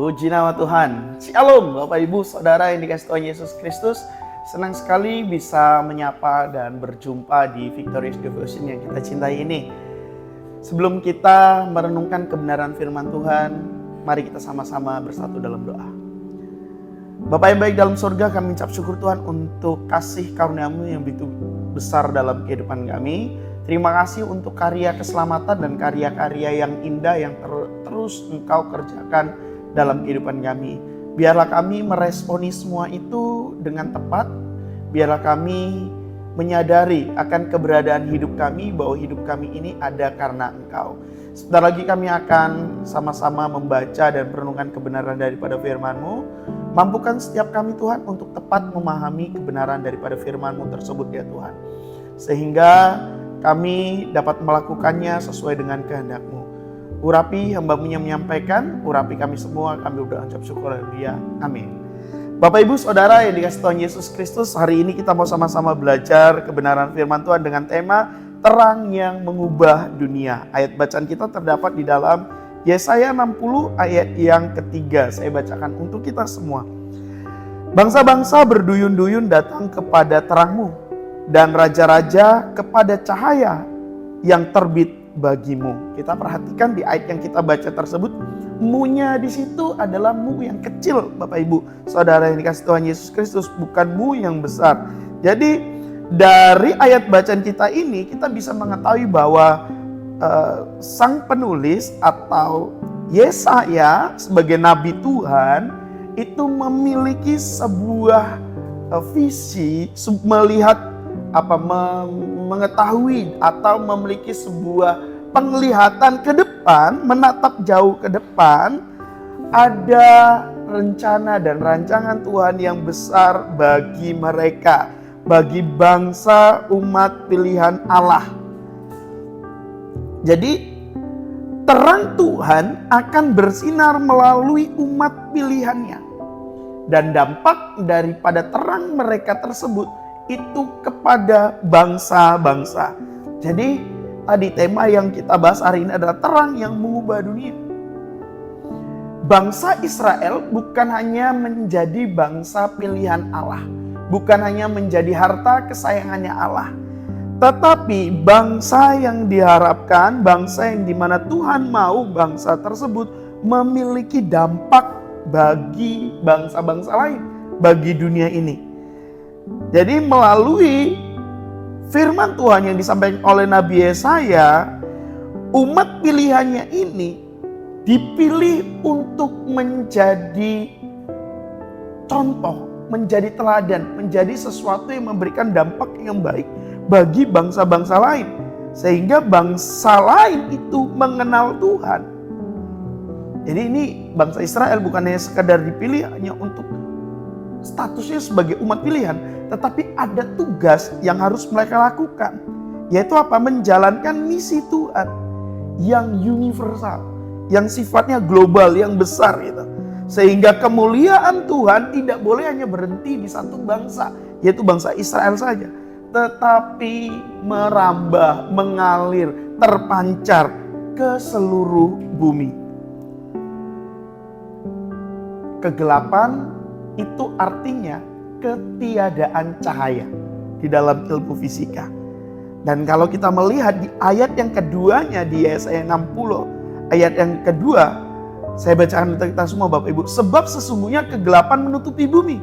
Puji nama Tuhan. Shalom Bapak Ibu Saudara yang dikasihi Tuhan Yesus Kristus. Senang sekali bisa menyapa dan berjumpa di Victorious Devotion yang kita cintai ini. Sebelum kita merenungkan kebenaran firman Tuhan, mari kita sama-sama bersatu dalam doa. Bapa yang baik dalam surga, kami ucap syukur Tuhan untuk kasih karunia-Mu yang begitu besar dalam kehidupan kami. Terima kasih untuk karya keselamatan dan karya-karya yang indah yang terus Engkau kerjakan dalam kehidupan kami. Biarlah kami meresponi semua itu dengan tepat. Biarlah kami menyadari akan keberadaan hidup kami, bahwa hidup kami ini ada karena Engkau. Sebentar lagi kami akan sama-sama membaca dan merenungkan kebenaran daripada firman-Mu. Mampukan setiap kami Tuhan untuk tepat memahami kebenaran daripada firman-Mu tersebut ya Tuhan. Sehingga kami dapat melakukannya sesuai dengan kehendak-Mu. Urapi hamba-Mu yang menyampaikan, urapi kami semua, kami berdoa ucap syukur Haleluya. Amin. Bapak Ibu Saudara yang dikasihi Tuhan Yesus Kristus, hari ini kita mau sama-sama belajar kebenaran firman Tuhan dengan tema terang yang mengubah dunia. Ayat bacaan kita terdapat di dalam Yesaya 60 ayat yang ketiga. Saya bacakan untuk kita semua. Bangsa-bangsa berduyun-duyun datang kepada terang-Mu, dan raja-raja kepada cahaya yang terbit bagimu. Kita perhatikan di ayat yang kita baca tersebut, mu-nya di situ adalah mu yang kecil, Bapak Ibu Saudara yang dikasihi Tuhan Yesus Kristus, bukan mu yang besar. Jadi dari ayat bacaan kita ini kita bisa mengetahui bahwa sang penulis atau Yesaya sebagai nabi Tuhan itu memiliki sebuah visi, melihat mengetahui atau memiliki sebuah penglihatan ke depan, menatap jauh ke depan, ada rencana dan rancangan Tuhan yang besar bagi mereka, bagi bangsa umat pilihan Allah. Jadi terang Tuhan akan bersinar melalui umat pilihannya, dan dampak daripada terang mereka tersebut itu kepada bangsa-bangsa. Jadi tadi tema yang kita bahas hari ini adalah terang yang mengubah dunia. Bangsa Israel bukan hanya menjadi bangsa pilihan Allah, bukan hanya menjadi harta kesayangannya Allah, tetapi bangsa yang diharapkan, bangsa yang dimana Tuhan mau bangsa tersebut memiliki dampak bagi bangsa-bangsa lain, bagi dunia ini. Jadi melalui firman Tuhan yang disampaikan oleh Nabi Yesaya, umat pilihannya ini dipilih untuk menjadi contoh, menjadi teladan, menjadi sesuatu yang memberikan dampak yang baik bagi bangsa-bangsa lain. Sehingga bangsa lain itu mengenal Tuhan. Jadi ini bangsa Israel bukan hanya sekadar dipilih hanya untuk statusnya sebagai umat pilihan, tetapi ada tugas yang harus mereka lakukan, yaitu apa? Menjalankan misi Tuhan yang universal, yang sifatnya global, yang besar gitu. Sehingga kemuliaan Tuhan tidak boleh hanya berhenti di satu bangsa, yaitu bangsa Israel saja, tetapi merambah, mengalir, terpancar ke seluruh bumi. Kegelapan itu artinya ketiadaan cahaya di dalam ilmu fisika. Dan kalau kita melihat di ayat yang keduanya di Yesaya 60, ayat yang kedua, saya bacakan untuk kita semua Bapak Ibu. Sebab sesungguhnya kegelapan menutupi bumi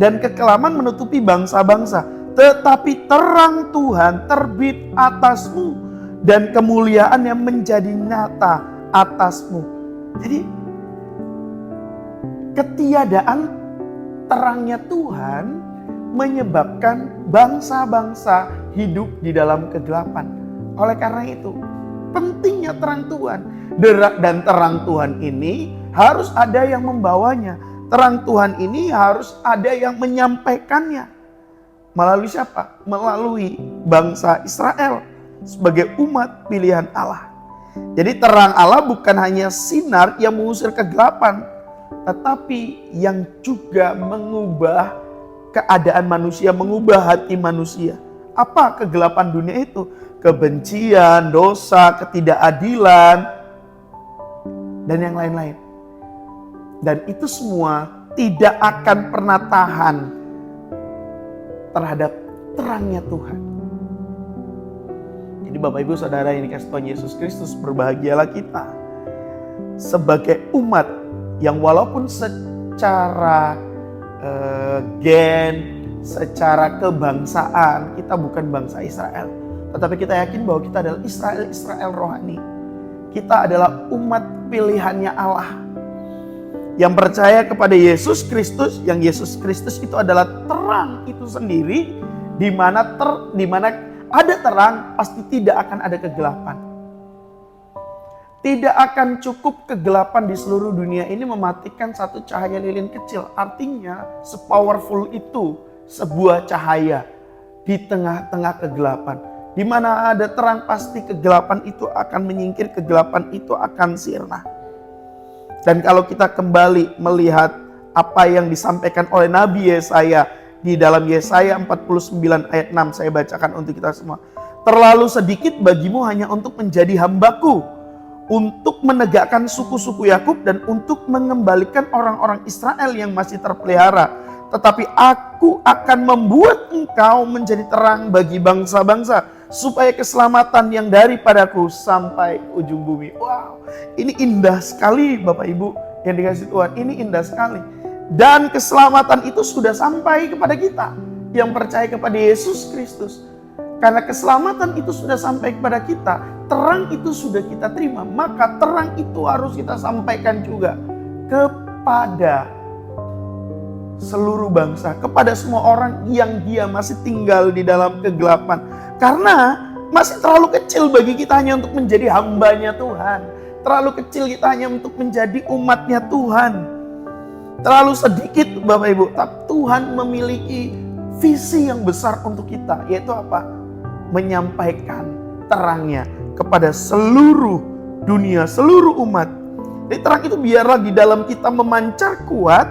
dan kekelaman menutupi bangsa-bangsa, tetapi terang Tuhan terbit atasmu dan kemuliaannya menjadi nyata atasmu. Jadi ketiadaan terangnya Tuhan menyebabkan bangsa-bangsa hidup di dalam kegelapan. Oleh karena itu, pentingnya terang Tuhan. Dan terang Tuhan ini harus ada yang membawanya. Terang Tuhan ini harus ada yang menyampaikannya. Melalui siapa? Melalui bangsa Israel sebagai umat pilihan Allah. Jadi terang Allah bukan hanya sinar yang mengusir kegelapan, tetapi yang juga mengubah keadaan manusia, mengubah hati manusia. Apa kegelapan dunia itu? Kebencian, dosa, ketidakadilan, dan yang lain-lain. Dan itu semua tidak akan pernah tahan terhadap terangnya Tuhan. Jadi Bapak Ibu Saudara yang dikasihi Tuhan Yesus Kristus, berbahagialah kita sebagai umat yang walaupun secara gen, secara kebangsaan kita bukan bangsa Israel, tetapi kita yakin bahwa kita adalah Israel rohani. Kita adalah umat pilihannya Allah yang percaya kepada Yesus Kristus, yang Yesus Kristus itu adalah terang itu sendiri. Di mana ada terang, pasti tidak akan ada kegelapan. Tidak akan cukup kegelapan di seluruh dunia ini mematikan satu cahaya lilin kecil. Artinya sepowerful itu sebuah cahaya di tengah-tengah kegelapan. Di mana ada terang, pasti kegelapan itu akan menyingkir, kegelapan itu akan sirna. Dan kalau kita kembali melihat apa yang disampaikan oleh Nabi Yesaya di dalam Yesaya 49 ayat 6, saya bacakan untuk kita semua. Terlalu sedikit bagimu hanya untuk menjadi hambaku, untuk menegakkan suku-suku Yakub dan untuk mengembalikan orang-orang Israel yang masih terpelihara. Tetapi aku akan membuat engkau menjadi terang bagi bangsa-bangsa, supaya keselamatan yang daripadaku sampai ujung bumi. Wow, ini indah sekali Bapak Ibu yang dikasihi Tuhan. Ini indah sekali. Dan keselamatan itu sudah sampai kepada kita yang percaya kepada Yesus Kristus. Karena keselamatan itu sudah sampai kepada kita, terang itu sudah kita terima, maka terang itu harus kita sampaikan juga kepada seluruh bangsa, kepada semua orang yang dia masih tinggal di dalam kegelapan. Karena masih terlalu kecil bagi kita hanya untuk menjadi hambanya Tuhan. Terlalu kecil kita hanya untuk menjadi umatnya Tuhan. Terlalu sedikit Bapak Ibu, tapi Tuhan memiliki visi yang besar untuk kita, yaitu apa? Menyampaikan terangnya kepada seluruh dunia, seluruh umat. Jadi terang itu biarlah di dalam kita memancar kuat,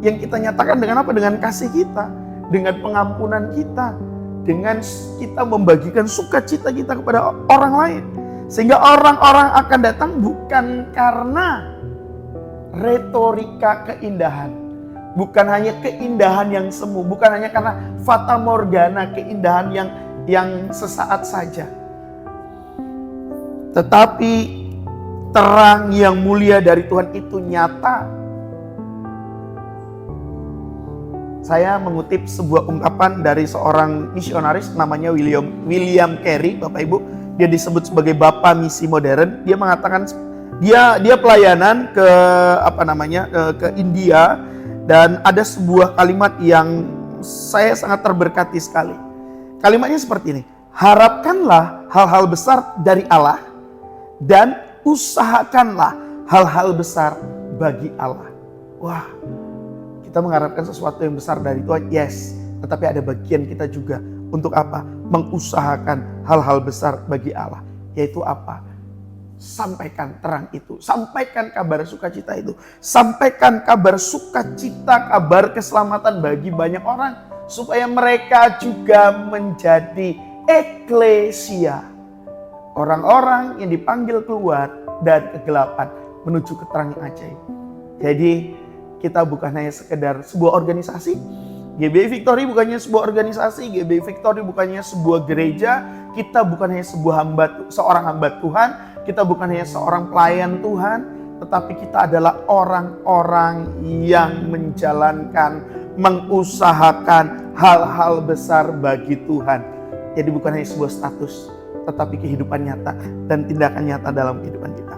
yang kita nyatakan dengan apa? Dengan kasih kita, dengan pengampunan kita, dengan kita membagikan sukacita kita kepada orang lain. Sehingga orang-orang akan datang bukan karena retorika keindahan, bukan hanya keindahan yang semu, bukan hanya karena fata morgana, keindahan yang sesaat saja, tetapi terang yang mulia dari Tuhan itu nyata. Saya mengutip sebuah ungkapan dari seorang misionaris namanya William Carey, Bapak Ibu. Dia disebut sebagai Bapa Misi Modern. Dia mengatakan dia pelayanan ke India, dan ada sebuah kalimat yang saya sangat terberkati sekali. Kalimatnya seperti ini: harapkanlah hal-hal besar dari Allah dan usahakanlah hal-hal besar bagi Allah. Wah, kita mengharapkan sesuatu yang besar dari Tuhan, yes. Tetapi ada bagian kita juga untuk apa? Mengusahakan hal-hal besar bagi Allah. Yaitu apa? Sampaikan terang itu. Sampaikan kabar sukacita itu. Sampaikan kabar sukacita, kabar keselamatan bagi banyak orang. Supaya mereka juga menjadi eklesia. Orang-orang yang dipanggil keluar dari kegelapan menuju ke terang yang ajaib. Jadi kita bukan hanya sekedar sebuah organisasi. GBI Victory bukannya sebuah organisasi, GBI Victory bukannya sebuah gereja, kita bukan hanya seorang hamba Tuhan, kita bukan hanya seorang pelayan Tuhan, tetapi kita adalah orang-orang yang menjalankan, mengusahakan hal-hal besar bagi Tuhan. Jadi bukan hanya sebuah status, tetapi kehidupan nyata dan tindakan nyata dalam kehidupan kita.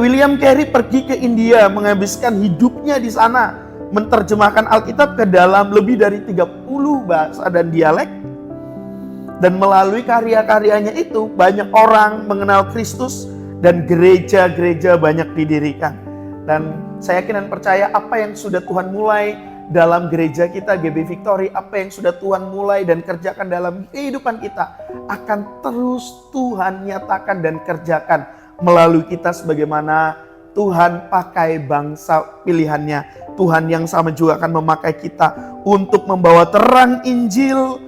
William Carey pergi ke India, menghabiskan hidupnya di sana, menerjemahkan Alkitab ke dalam lebih dari 30 bahasa dan dialek. Dan melalui karya-karyanya itu banyak orang mengenal Kristus dan gereja-gereja banyak didirikan. Dan saya yakin dan percaya apa yang sudah Tuhan mulai dalam gereja kita GBI Victory, apa yang sudah Tuhan mulai dan kerjakan dalam kehidupan kita, akan terus Tuhan nyatakan dan kerjakan melalui kita sebagaimana Tuhan pakai bangsa pilihannya. Tuhan yang sama juga akan memakai kita untuk membawa terang Injil,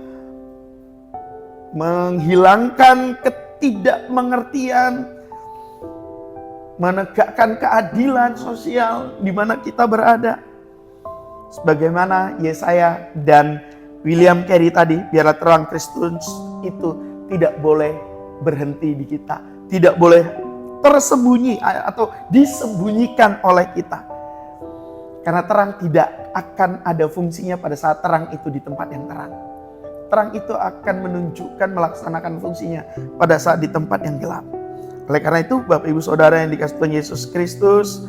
menghilangkan ketidakmengertian, menegakkan keadilan sosial di mana kita berada. Sebagaimana Yesaya dan William Carey tadi, biarlah terang Kristus itu tidak boleh berhenti di kita, tidak boleh tersembunyi atau disembunyikan oleh kita. Karena terang tidak akan ada fungsinya pada saat terang itu di tempat yang terang. Terang itu akan menunjukkan, melaksanakan fungsinya pada saat di tempat yang gelap. Oleh karena itu, Bapak Ibu Saudara yang dikasihi Tuhan Yesus Kristus,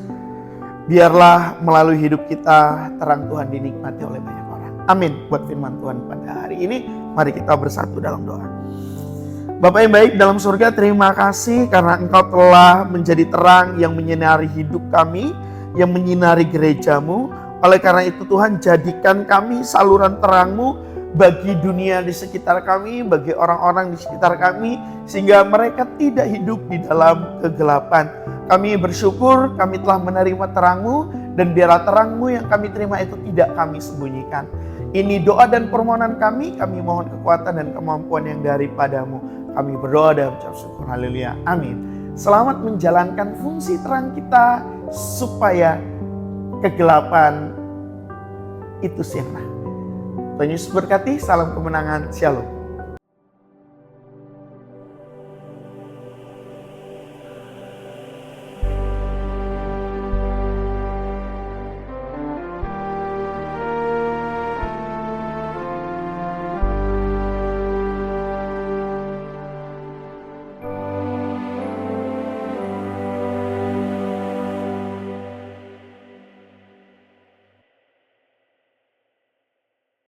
biarlah melalui hidup kita terang Tuhan dinikmati oleh banyak orang. Amin. Buat firman Tuhan pada hari ini, mari kita bersatu dalam doa. Bapak yang baik dalam surga, terima kasih karena Engkau telah menjadi terang yang menyinari hidup kami, yang menyinari gerejamu. Oleh karena itu Tuhan, jadikan kami saluran terang-Mu bagi dunia di sekitar kami, bagi orang-orang di sekitar kami, sehingga mereka tidak hidup di dalam kegelapan. Kami bersyukur kami telah menerima terang-Mu, dan biarlah terang-Mu yang kami terima itu tidak kami sembunyikan. Ini doa dan permohonan kami mohon kekuatan dan kemampuan yang daripada-Mu. Kami berdoa dan ucap syukur, haleluya, amin. Selamat menjalankan fungsi terang kita, supaya kegelapan itu sirna. Tuhan Yesus berkati, salam kemenangan, shalom.